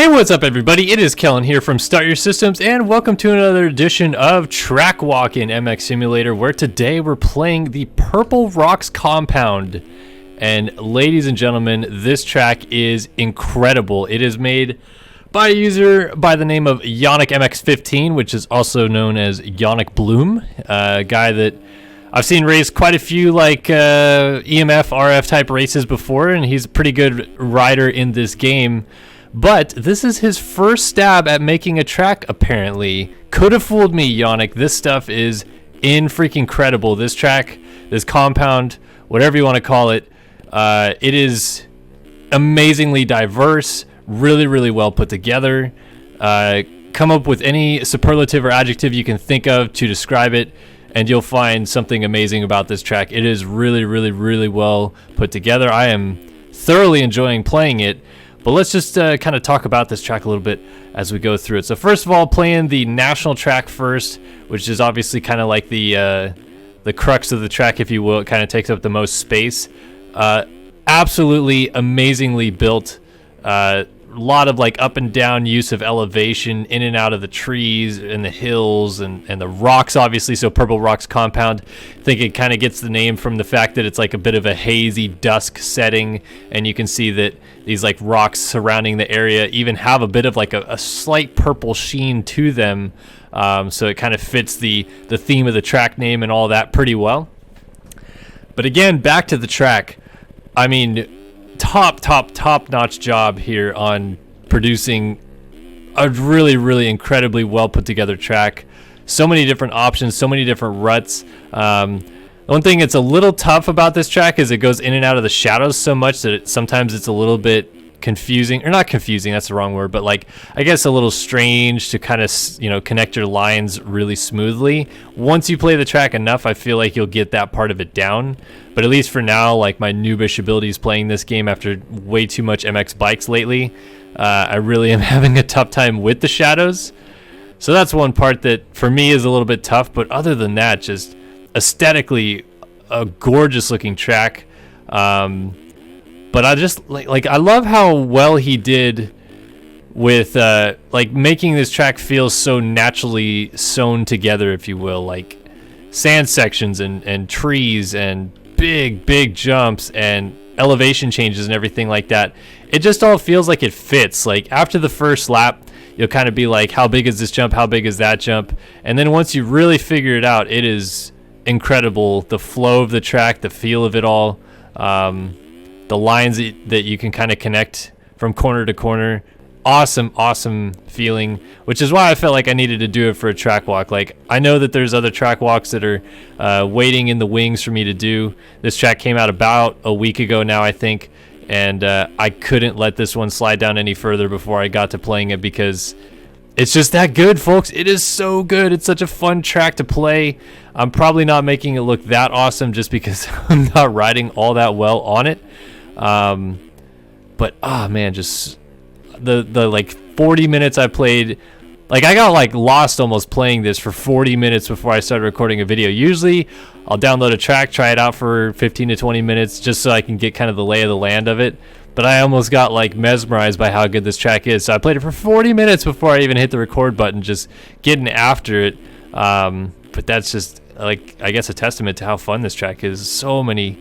Hey, what's up everybody? It is Kellen here from Start Your Systems, and welcome to another edition of Track Walk in MX Simulator, where today we're playing the Purple Rocks Compound. And ladies and gentlemen, this track is incredible. It is made by a user by the name of Jannik MX15, which is also known as Jannik Blume, a guy that I've seen race quite a few EMF, RF type races before, and he's a pretty good rider in this game. But this is his first stab at making a track, apparently. Could have fooled me, Jannik. This stuff is freaking incredible. This track, this compound, whatever you want to call it, it is amazingly diverse, really, really well put together. Come up with any superlative or adjective you can think of to describe it, and you'll find something amazing about this track. It is really, really, really well put together. I am thoroughly enjoying playing it. But let's just kind of talk about this track a little bit as we go through it. So first of all, playing the national track first, which is obviously kind of like the crux of the track, if you will. It kind of takes up the most space. Absolutely amazingly built. A lot of up and down use of elevation in and out of the trees and the hills and the rocks, obviously. So Purple Rocks Compound, I think it kind of gets the name from the fact that it's like a bit of a hazy dusk setting, and you can see that these rocks surrounding the area even have a bit of a slight purple sheen to them. So it kind of fits the theme of the track name and all that pretty well. But again, back to the track. I mean, top-notch job here on producing a really, really incredibly well put together track. So many different options, so many different ruts. One thing that's a little tough about this track is it goes in and out of the shadows so much that sometimes it's a little bit confusing, or not confusing, that's the wrong word, but I guess a little strange to kind of connect your lines really smoothly. Once you play the track enough, I feel like you'll get that part of it down. But at least for now, my noobish abilities playing this game after way too much MX bikes lately, I really am having a tough time with the shadows. So that's one part that for me is a little bit tough. But other than that, just aesthetically a gorgeous looking track. But I just I love how well he did with making this track feel so naturally sewn together, if you will, sand sections and trees and big jumps and elevation changes and everything like that. It just all feels like it fits. After the first lap, you'll kind of be like, how big is this jump? How big is that jump? And then once you really figure it out, it is incredible. The flow of the track, the feel of it all, the lines that you can kind of connect from corner to corner. Awesome feeling, which is why I felt like I needed to do it for a track walk. I know that there's other track walks that are waiting in the wings for me to do. This track came out about a week ago now, I think, and I couldn't let this one slide down any further before I got to playing it because it's just that good, folks. It is so good. It's such a fun track to play. I'm probably not making it look that awesome just because I'm not riding all that well on it. But man, just the 40 minutes I played, I got lost almost playing this for 40 minutes before I started recording a video. Usually I'll download a track, try it out for 15 to 20 minutes just so I can get kind of the lay of the land of it. But I almost got mesmerized by how good this track is. So I played it for 40 minutes before I even hit the record button, just getting after it. But that's just I guess a testament to how fun this track is. So many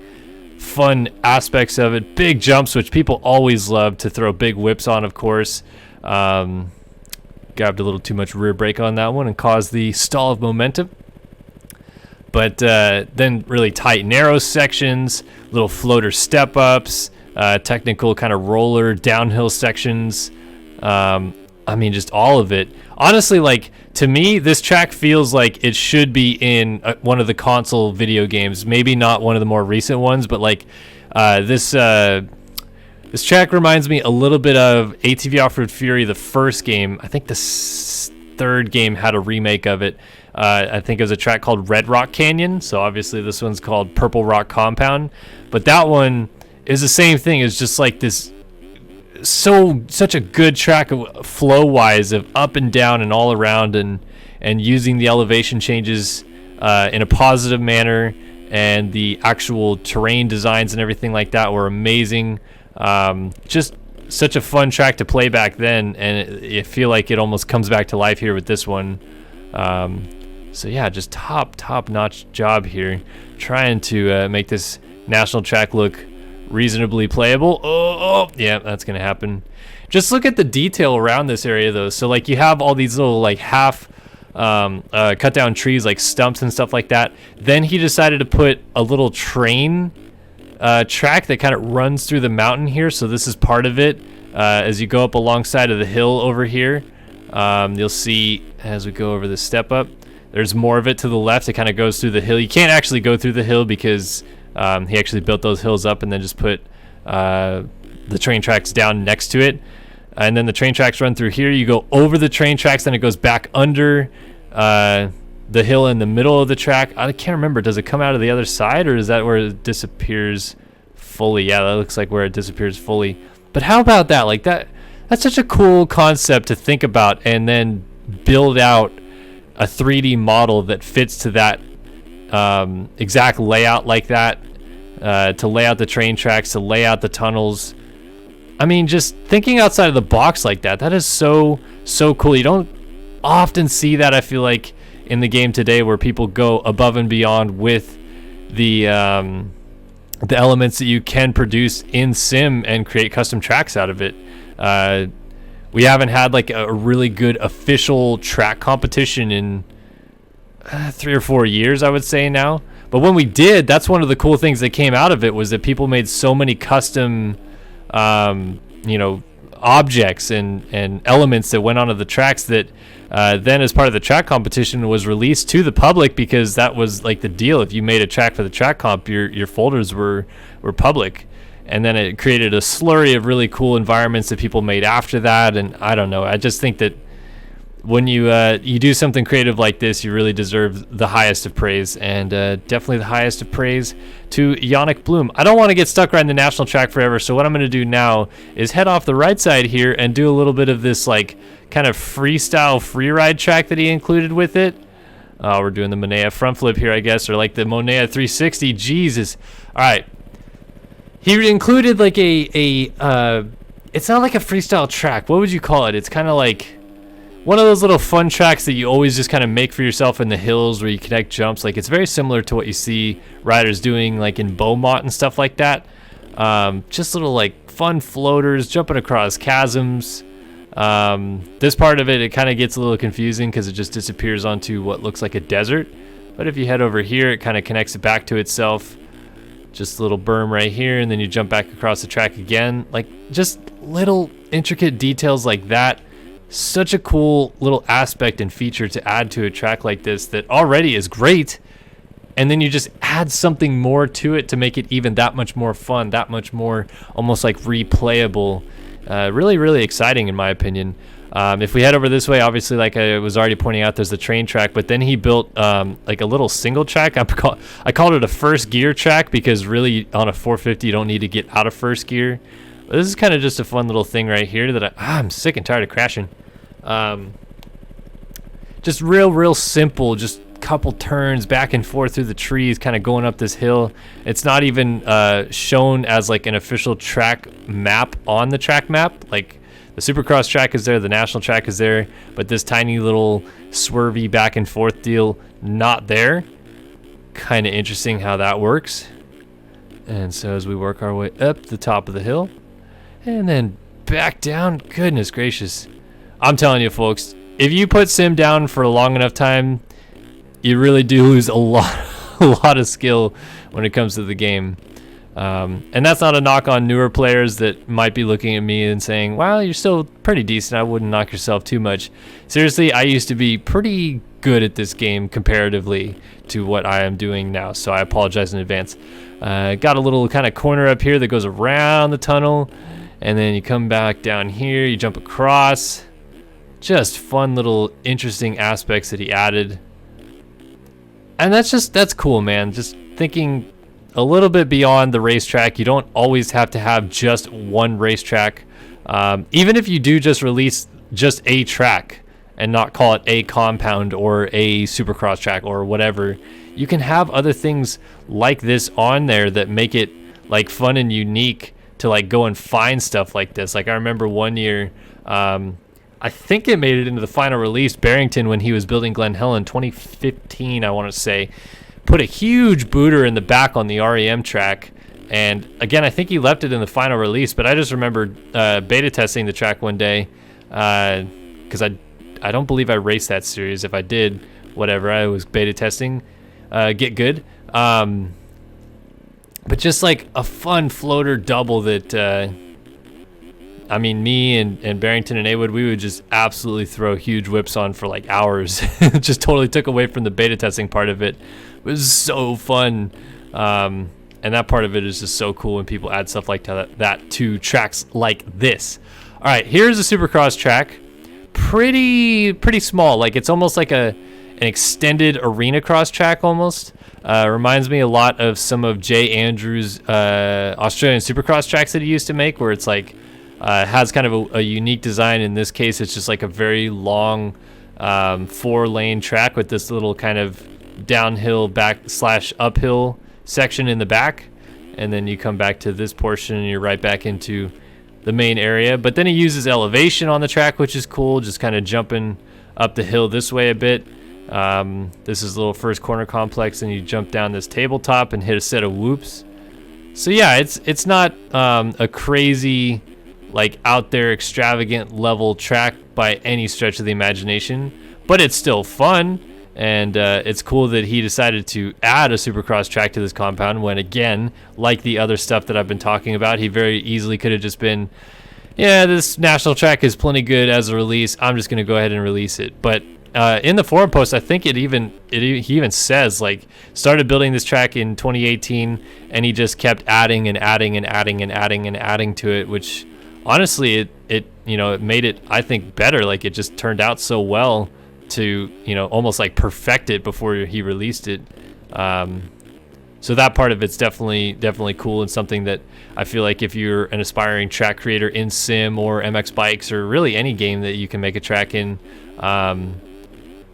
fun aspects of it. Big jumps, which people always love to throw big whips on, of course. Grabbed a little too much rear brake on that one and caused the stall of momentum. But then really tight, narrow sections, little floater step-ups, technical kind of roller downhill sections. I mean, just all of it. Honestly, to me, this track feels like it should be in one of the console video games. Maybe not one of the more recent ones, but this track reminds me a little bit of ATV Off-Road Fury, the first game. I think the third game had a remake of it. I think it was a track called Red Rock Canyon. So obviously this one's called Purple Rock Compound. But that one is the same thing. It's just this such a good track flow wise of up and down and all around, and using the elevation changes in a positive manner, and the actual terrain designs and everything like that were amazing. Just such a fun track to play back then, and I feel like it almost comes back to life here with this one. So yeah, just top-notch job here, trying to make this national track look reasonably playable. Oh, yeah, that's gonna happen. Just look at the detail around this area though. So like you have all these little like half cut down trees, like stumps and stuff like that. Then he decided to put a little train track that kind of runs through the mountain here. So this is part of it. As you go up alongside of the hill over here, you'll see as we go over the step up, there's more of it to the left. It kind of goes through the hill. You can't actually go through the hill because he actually built those hills up and then just put the train tracks down next to it. And then the train tracks run through here. You go over the train tracks, then it goes back under the hill in the middle of the track. I can't remember. Does it come out of the other side, or is that where it disappears fully? Yeah, that looks like where it disappears fully. But how about that? Like that's such a cool concept to think about, and then build out a 3D model that fits to that exact layout like that, to lay out the train tracks, to lay out the tunnels. I mean, just thinking outside of the box like that, that is so cool. You don't often see that, I feel like, in the game today, where people go above and beyond with the elements that you can produce in sim and create custom tracks out of it. We haven't had like a really good official track competition in 3 or 4 years, I would say now. But when we did, that's one of the cool things that came out of it, was that people made so many custom objects and elements that went onto the tracks that then, as part of the track competition, was released to the public, because that was like the deal. If you made a track for the track comp, your folders were public. And then it created a slurry of really cool environments that people made after that. And I don't know, I just think that when you do something creative like this, you really deserve the highest of praise, and definitely the highest of praise to Jannik Blume. I don't want to get stuck riding the national track forever, so what I'm going to do now is head off the right side here and do a little bit of this like kind of freestyle freeride track that he included with it. We're doing the Monea front flip here, I guess, or like the Monea 360. Jesus. All right. He included like it's not like a freestyle track. What would you call it? It's kind of like one of those little fun tracks that you always just kind of make for yourself in the hills where you connect jumps. Like, it's very similar to what you see riders doing like in Beaumont and stuff like that. Just little like fun floaters, jumping across chasms. This part of it kind of gets a little confusing because it just disappears onto what looks like a desert. But if you head over here, it kind of connects it back to itself. Just a little berm right here, and then you jump back across the track again. Like, just little intricate details like that. Such a cool little aspect and feature to add to a track like this that already is great, and then you just add something more to it to make it even that much more fun, that much more almost like replayable. Really exciting in my opinion. If we head over this way, obviously, like I was already pointing out, there's the train track, but then he built like a little single track. I called it a first gear track because really on a 450 you don't need to get out of first gear. But this is kind of just a fun little thing right here that I'm sick and tired of crashing. Just real simple, just couple turns back and forth through the trees, kind of going up this hill. It's not even shown as like an official track map on the track map. Like, the Supercross track is there, the national track is there, but this tiny little swervy back and forth deal, not there. Kind of interesting how that works. And so as we work our way up the top of the hill and then back down, goodness gracious. I'm telling you folks, if you put sim down for a long enough time, you really do lose a lot of skill when it comes to the game. And that's not a knock on newer players that might be looking at me and saying, well, you're still pretty decent, I wouldn't knock yourself too much. Seriously, I used to be pretty good at this game comparatively to what I am doing now, so I apologize in advance. Got a little kind of corner up here that goes around the tunnel, and then you come back down here, you jump across. Just fun little interesting aspects that he added. And that's cool, man. Just thinking a little bit beyond the racetrack. You don't always have to have just one racetrack. Even if you do just release just a track and not call it a compound or a Supercross track or whatever, you can have other things like this on there that make it like fun and unique to like go and find stuff like this. Like I remember one year, I think it made it into the final release. Barrington, when he was building Glen Helen, 2015, I want to say, put a huge booter in the back on the REM track. And again, I think he left it in the final release, but I just remember beta testing the track one day because I don't believe I raced that series. If I did, whatever, I was beta testing Get Good. But just like a fun floater double that, I mean, me and Barrington and Awood, we would just absolutely throw huge whips on for like hours. It just totally took away from the beta testing part of it. It was so fun. And that part of it is just so cool when people add stuff like that to tracks like this. All right, here's a Supercross track. Pretty small. Like it's almost like an extended arena cross track almost. Reminds me a lot of some of Jay Andrews' Australian Supercross tracks that he used to make, where it's like has kind of a unique design. In this case, it's just like a very long 4-lane track with this little kind of downhill / uphill section in the back, and then you come back to this portion and you're right back into the main area. But then he uses elevation on the track, which is cool, just kind of jumping up the hill this way a bit. This is a little first corner complex, and you jump down this tabletop and hit a set of whoops. So yeah, it's not a crazy like out there extravagant level track by any stretch of the imagination, but it's still fun. And it's cool that he decided to add a Supercross track to this compound when, again, like the other stuff that I've been talking about, he very easily could have just been, yeah, this national track is plenty good as a release. I'm just going to go ahead and release it. But in the forum post, I think he even says, like, started building this track in 2018, and he just kept adding and adding and adding and adding and adding to it, which honestly, it made it, I think, better. Like, it just turned out so well to almost like perfect it before he released it. So that part of it's definitely cool, and something that I feel like if you're an aspiring track creator in sim or MX bikes or really any game that you can make a track in,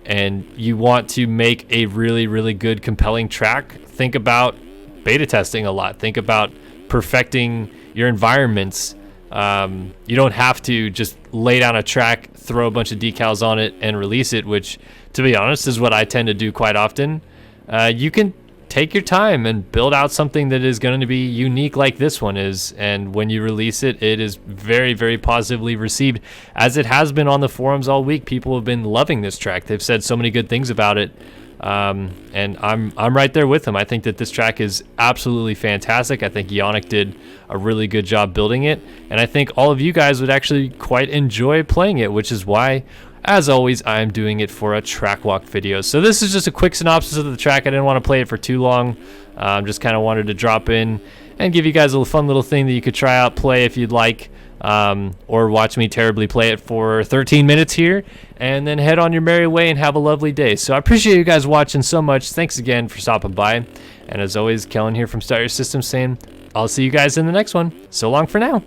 and you want to make a really good compelling track, think about beta testing a lot. Think about perfecting your environments. You don't have to just lay down a track, throw a bunch of decals on it, and release it, which, to be honest, is what I tend to do quite often. You can take your time and build out something that is going to be unique like this one is, and when you release it, it is very positively received, as it has been on the forums all week. People have been loving this track. They've said so many good things about it. And I'm right there with them. I think that this track is absolutely fantastic. I think Jannik did a really good job building it, and I think all of you guys would actually quite enjoy playing it, which is why, as always, I'm doing it for a track walk video. So this is just a quick synopsis of the track. I didn't want to play it for too long. Just kind of wanted to drop in and give you guys a fun little thing that you could try out, play if you'd like. Or watch me terribly play it for 13 minutes here, and then head on your merry way and have a lovely day. So I appreciate you guys watching so much. Thanks again for stopping by. And as always, Kellen here from Start Your Systems saying, I'll see you guys in the next one. So long for now.